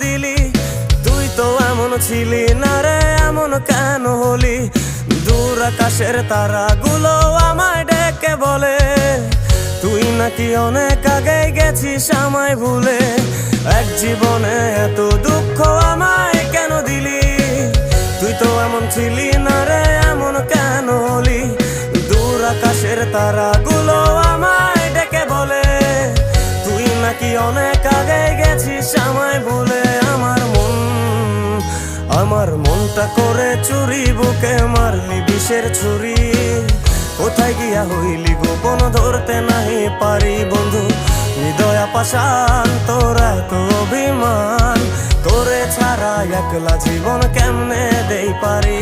দিলি? তুই তো এমন ছিলি না রে, এমন কেন হলি? দূর আকাশের তারাগুলো আমায় ডেকে বলে তুই নাকি অনেক আগে গেছিস আমায় ভুলে। এক জীবনে এত দুঃখ আমায় কেন দিলি? তুই তো এমন ছিলি না রে, এমন কেন হলি? দূর আকাশের তারাগুলো আমায় ডেকে বলে তুই নাকি অনেক আগে গেছিস আমায় ভুলে। আমার মনটা করে চুরি, বুকে মারলি বিষের ছুরি। কোথায় গিয়া হইলি গোপন ধরতে নাহি পারি বন্ধু। হৃদয় পাষাণ তোর এত অভিমান, তোরে ছাড়া একলা জীবন কেমনে দেই পারি?